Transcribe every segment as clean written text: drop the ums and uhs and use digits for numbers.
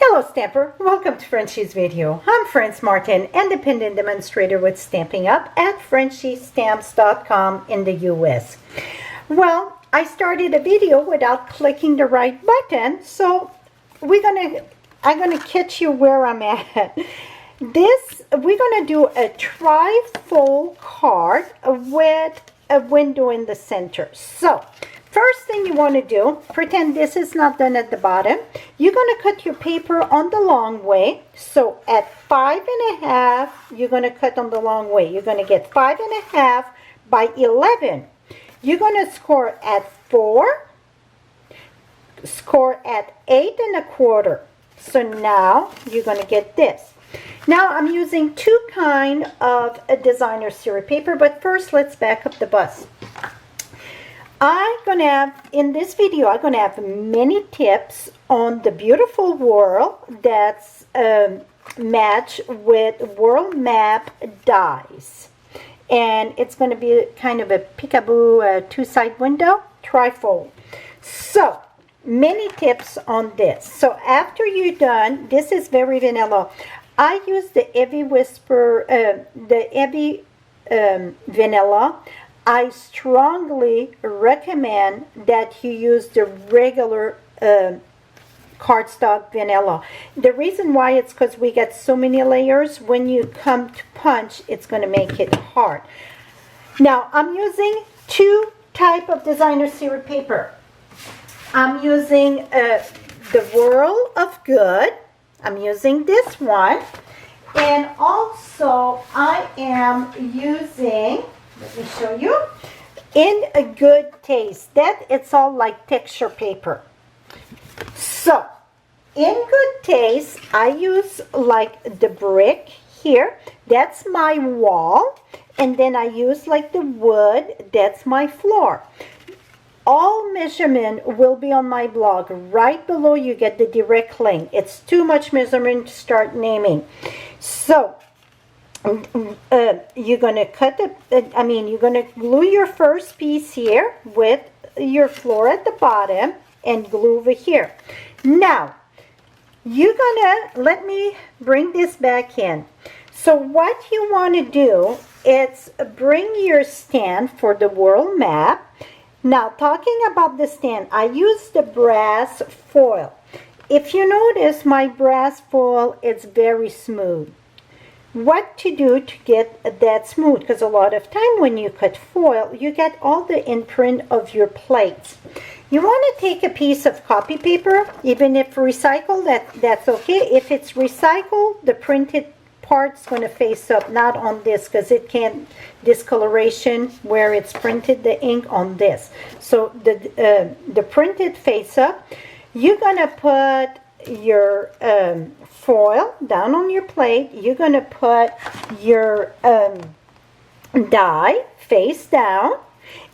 Hello Stamper, welcome to Frenchie's video. I'm Franz Martin, independent demonstrator with Stamping Up at FrenchieStamps.com in the US. Well, I started a video without clicking the right button, so I'm gonna catch you where I'm at. We're gonna do a tri-fold card with a window in the center. So first thing you want to do, pretend this is not done at the bottom. You're going to cut your paper on the long way. So at 5.5, you're going to cut on the long way. You're going to get 5.5 by 11. You're going to score at 4, score at 8.25. So now you're going to get this. Now I'm using two kinds of a designer series paper, but first let's back up the bus. In this video, I'm going to have many tips on the beautiful world that's matched with world map dies. And it's going to be kind of a peekaboo two-side window, trifold. So, many tips on this. So, after you're done, this is very vanilla. I use the heavy whisper, vanilla. I strongly recommend that you use the regular cardstock vanilla. The reason why it's because we get so many layers. When you come to punch, it's going to make it hard. Now, I'm using two types of designer series paper. I'm using the World of Good. I'm using this one. And also, I am using... let me show you. In a Good Taste. That it's all like texture paper. So, in Good Taste, I use like the brick here. That's my wall. And then I use like the wood. That's my floor. All measurement will be on my blog. Right below you get the direct link. It's too much measurement to start naming. So, you're going to you're going to glue your first piece here with your floor at the bottom and glue over here. Now, you're going to, let me bring this back in. So what you want to do is bring your stand for the world map. Now, talking about the stand, I use the brass foil. If you notice, my brass foil is very smooth. What to do to get that smooth, because a lot of time when you cut foil, you get all the imprint of your plates. You want to take a piece of copy paper, even if recycled, that's okay. If it's recycled, the printed part's going to face up, not on this, because it can't discoloration where it's printed the ink on this. So the printed face up, you're going to put your foil down on your plate. You're going to put your die face down,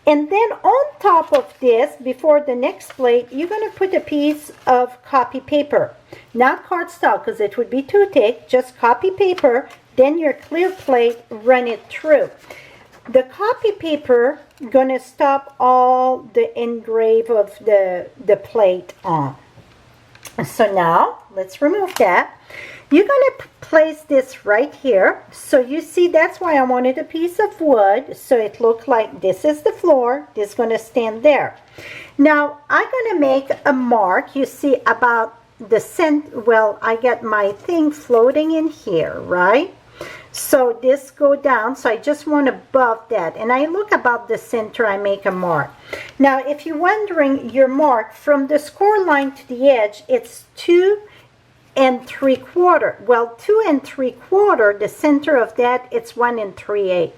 and then on top of this, before the next plate, you're going to put a piece of copy paper, not cardstock because it would be too thick, just copy paper. Then your clear plate, run it through. The copy paper going to stop all the engrave of the plate on. So now, let's remove that. You're going to place this right here. So you see, that's why I wanted a piece of wood. So it looked like this is the floor. This is going to stand there. Now, I'm going to make a mark. You see about the center. Well, I got my thing floating in here, right? So this go down. So I just want above that. And I look about the center, I make a mark. Now, if you're wondering your mark, from the score line to the edge, it's 2 3/4. Well, 2 3/4, the center of that, it's 1 3/8.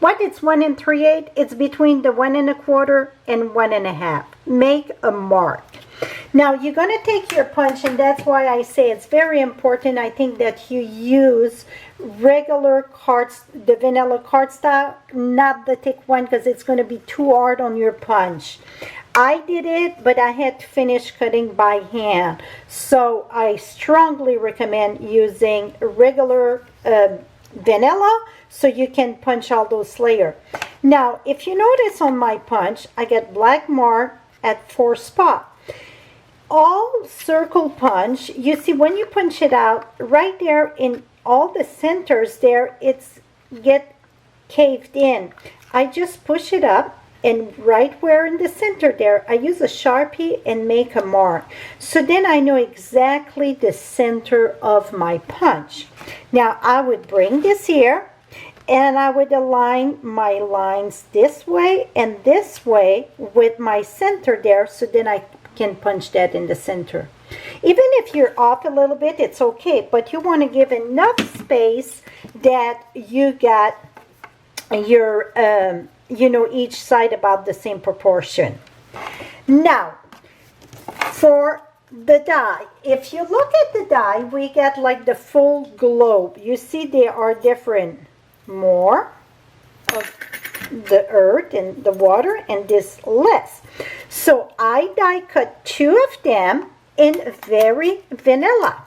What is 1 3/8? It's between the 1 1/4 and 1 1/2. Make a mark. Now, you're going to take your punch, and that's why I say it's very important, I think, that you use regular cards, the vanilla cardstock, not the thick one, because it's going to be too hard on your punch. I did it, but I had to finish cutting by hand. So I strongly recommend using regular vanilla so you can punch all those layers. Now, if you notice on my punch, I get black mark at 4 spots. all circle punch, you see when you punch it out, right there in all the centers there, it's get caved in. I just push it up, and right where in the center there, I use a Sharpie and make a mark. So then I know exactly the center of my punch. Now I would bring this here, and I would align my lines this way and this way with my center there, so then I can punch that in the center. Even if you're off a little bit, it's okay, but you want to give enough space that you got your you know, each side about the same proportion. Now, for the die, if you look at the die, we get like the full globe. You see they are different. More of the earth and the water, and this less. So I die cut 2 of them in very vanilla.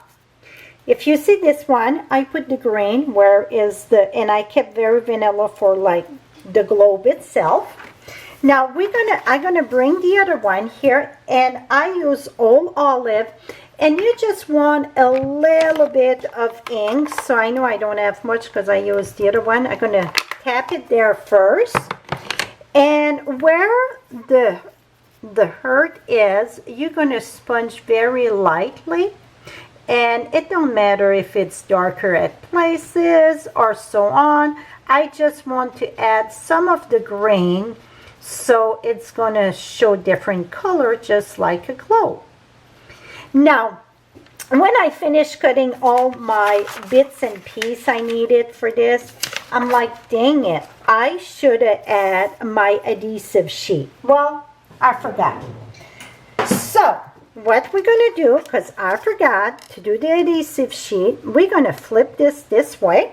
If you see this one, I put the grain where is the, and I kept very vanilla for like the globe itself. Now I'm gonna bring the other one here, and I use all olive, and you just want a little bit of ink. So I know I don't have much because I used the other one. I'm gonna tap it there first, and where the hurt is, you're gonna sponge very lightly. And it don't matter if it's darker at places or so on. I just want to add some of the grain, so it's gonna show different color just like a globe. Now, when I finished cutting all my bits and pieces I needed for this, I'm like, dang it, I should have added my adhesive sheet. Well, I forgot. So what we're gonna do, because I forgot to do the adhesive sheet, we're gonna flip this way.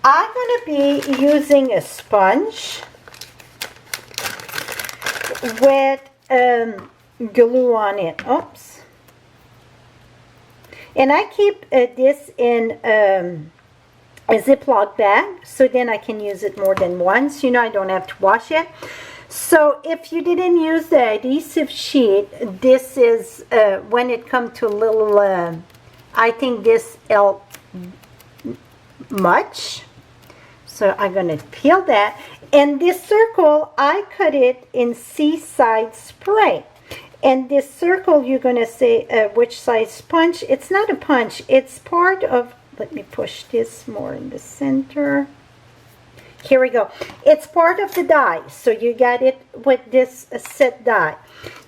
I'm gonna be using a sponge with glue on it. Oops. And I keep this in a Ziploc bag, so then I can use it more than once. You know, I don't have to wash it. So if you didn't use the adhesive sheet, this is when it comes to a little, I think this helped much. So I'm going to peel that. And this circle, I cut it in Seaside spray. And this circle, you're going to say which size punch. It's not a punch. It's part of, let me push this more in the center. Here we go. It's part of the die. So you got it with this set die.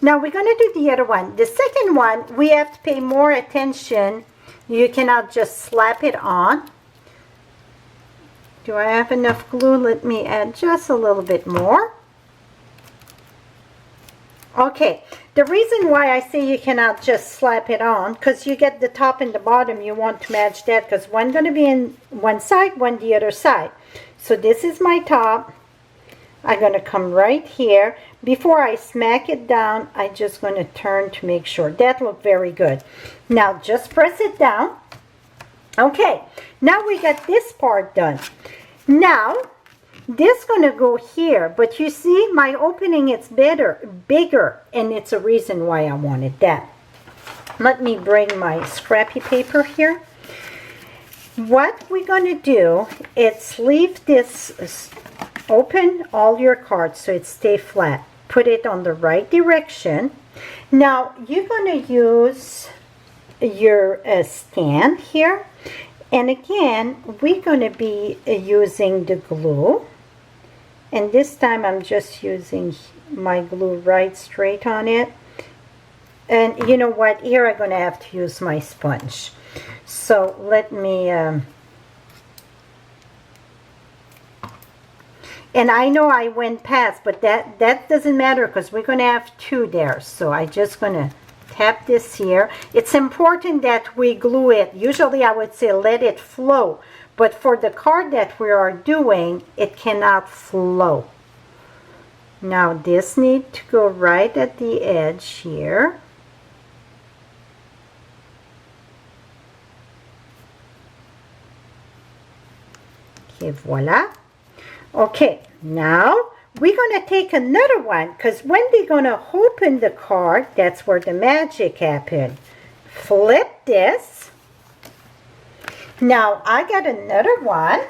Now we're going to do the other one. The second one, we have to pay more attention. You cannot just slap it on. Do I have enough glue? Let me add just a little bit more. Okay, the reason why I say you cannot just slap it on, because you get the top and the bottom, you want to match that, because one going to be in one side, one the other side. So this is my top. I'm going to come right here. Before I smack it down, I'm just going to turn to make sure. That looked very good. Now just press it down. Okay, now we got this part done. Now, this gonna go here, but you see my opening, it's bigger, and it's a reason why I wanted that. Let me bring my scrappy paper here. What we're gonna do is leave this open all your cards so it stay flat. Put it on the right direction. Now you're gonna use your stand here. And again, we're going to be using the glue. And this time I'm just using my glue right straight on it. And you know what? Here I'm going to have to use my sponge. So let me... and I know I went past, but that doesn't matter because we're going to have 2 there. So I'm just going to tap this here. It's important that we glue it. Usually I would say let it flow, but for the card that we are doing, it cannot flow. Now this needs to go right at the edge here. Okay, voila. Okay, now we're going to take another one, because when they're going to open the card, that's where the magic happened. Flip this. Now I got another one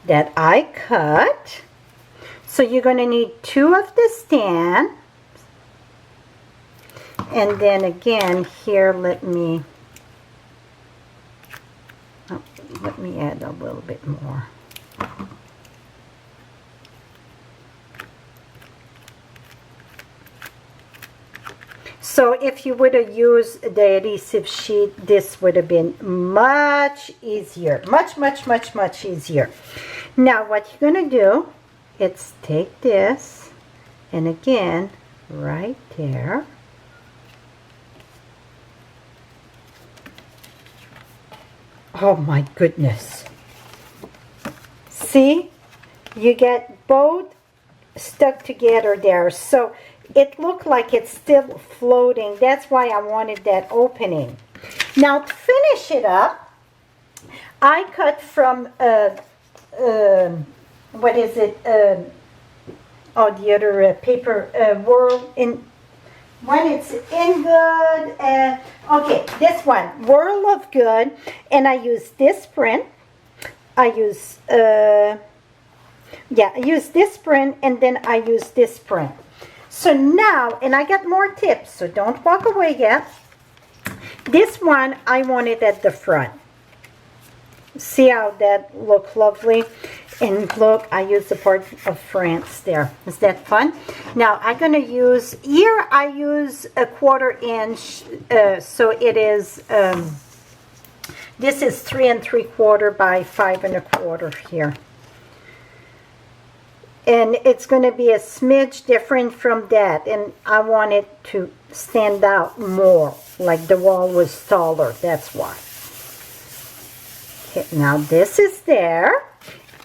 that I cut. So you're going to need 2 of the stamps. And then again here, let me add a little bit more. So if you would have used the adhesive sheet, this would have been much easier. Much easier. Now what you're going to do, is take this, and again, right there. Oh my goodness. See? You get both stuck together there. So it looked like it's still floating. That's why I wanted that opening. Now to finish it up, I cut from, what is it? The other paper World in. When it's in good, okay, this one, World of Good, and I use this print. I use, I use this print, and then I use this print. So now, and I got more tips, so don't walk away yet. This one, I want it at the front. See how that looks lovely? And look, I use the part of France there. Is that fun? Now I'm going to use, here I use a 1/4 inch, so it is, this is 3 3/4 by 5 1/4 here. And it's going to be a smidge different from that, and I want it to stand out more, like the wall was taller, that's why. Okay, now this is there.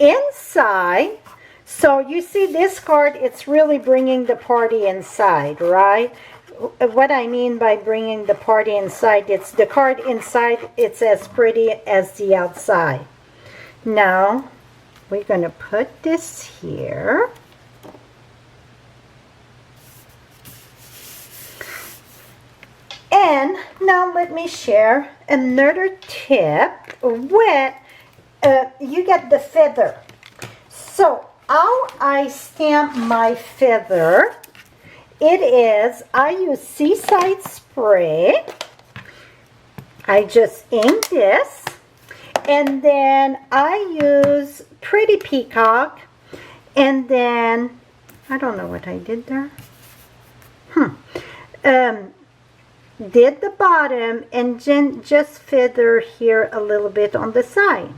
Inside, so you see this card, it's really bringing the party inside, right? What I mean by bringing the party inside, it's the card inside, it's as pretty as the outside. Now we're going to put this here. And now let me share another tip with you get the feather. So how I stamp my feather, it is, I use Seaside Spray. I just ink this, and then I use Pretty Peacock, and then I don't know what I did there. Did the bottom, and then just feather here a little bit on the side.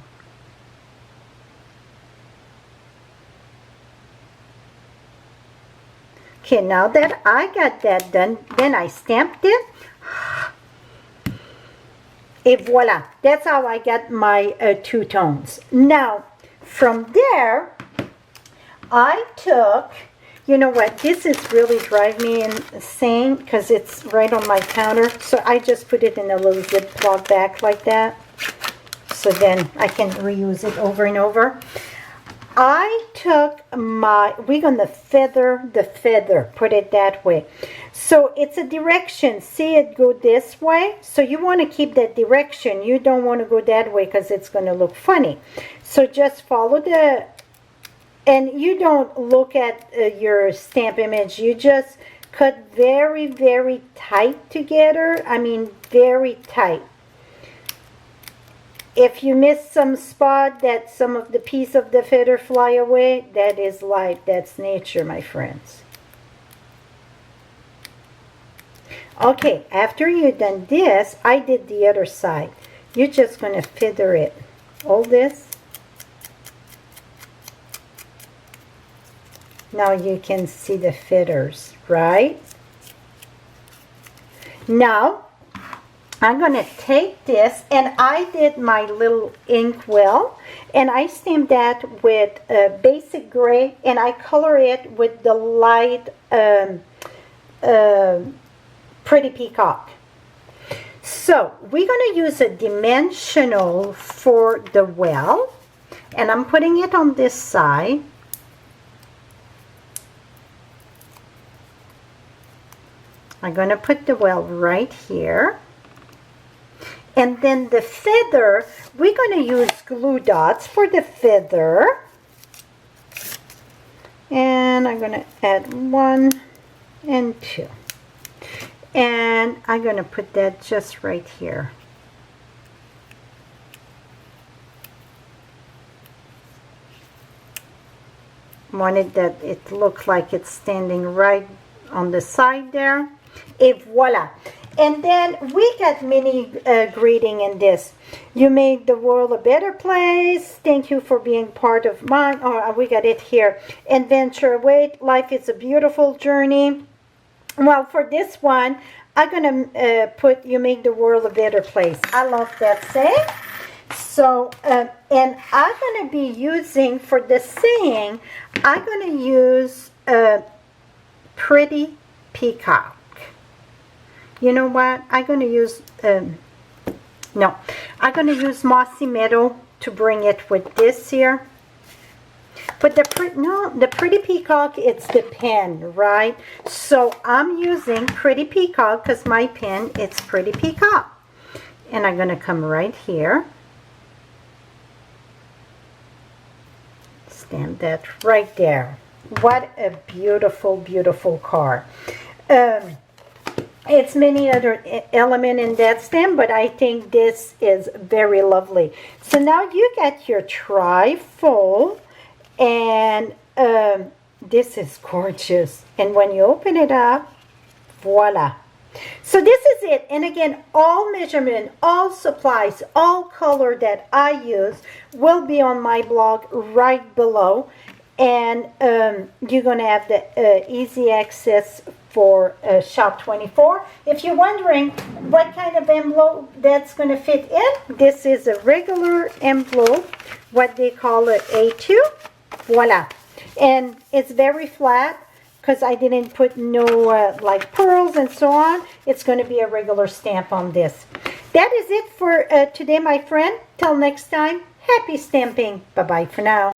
Okay, now that I got that done, then I stamped it. Et voila, that's how I got my 2 tones. Now, from there, I took, you know what, this is really driving me insane because it's right on my counter. So I just put it in a little Ziploc bag like that. So then I can reuse it over and over. I took my, we're going to feather the feather, put it that way. So it's a direction. See it go this way? So you want to keep that direction. You don't want to go that way because it's going to look funny. So just follow the, and you don't look at your stamp image. You just cut very, very tight together. I mean, very tight. If you miss some spot that some of the piece of the feather fly away, that is life, that's nature, my friends. Okay, after you've done this, I did the other side. You're just going to feather it. All this. Now you can see the feathers, right? Now, I'm going to take this, and I did my little ink well, and I stamped that with basic gray, and I color it with the light Pretty Peacock. So we're going to use a dimensional for the well, and I'm putting it on this side. I'm going to put the well right here. And then the feather, we're going to use glue dots for the feather. And I'm going to add 1 and 2. And I'm going to put that just right here. Wanted that it looks like it's standing right on the side there. Et voila. And then we got mini greeting in this. You make the world a better place. Thank you for being part of mine. Oh, we got it here. Adventure, wait, life is a beautiful journey. Well, for this one, I'm going to put you make the world a better place. I love that saying. So, and I'm going to be using, for the saying, I'm going to use a pretty peacock. You know what? I'm going to use, I'm going to use mossy meadow to bring it with this here. But the pretty peacock, it's the pen, right? So I'm using pretty peacock because my pen, it's pretty peacock. And I'm going to come right here. Stamp that right there. What a beautiful, beautiful card. It's many other element in that stamp, but I think this is very lovely. So now you get your tri-fold, and this is gorgeous. And when you open it up, voila. So this is it. And again, all measurement, all supplies, all color that I use will be on my blog right below. And you're going to have the easy access for Shop 24. If you're wondering what kind of envelope that's going to fit in, this is a regular envelope, what they call an A2. Voila. And it's very flat because I didn't put no like pearls and so on. It's going to be a regular stamp on this. That is it for today, my friend. Till next time, happy stamping. Bye-bye for now.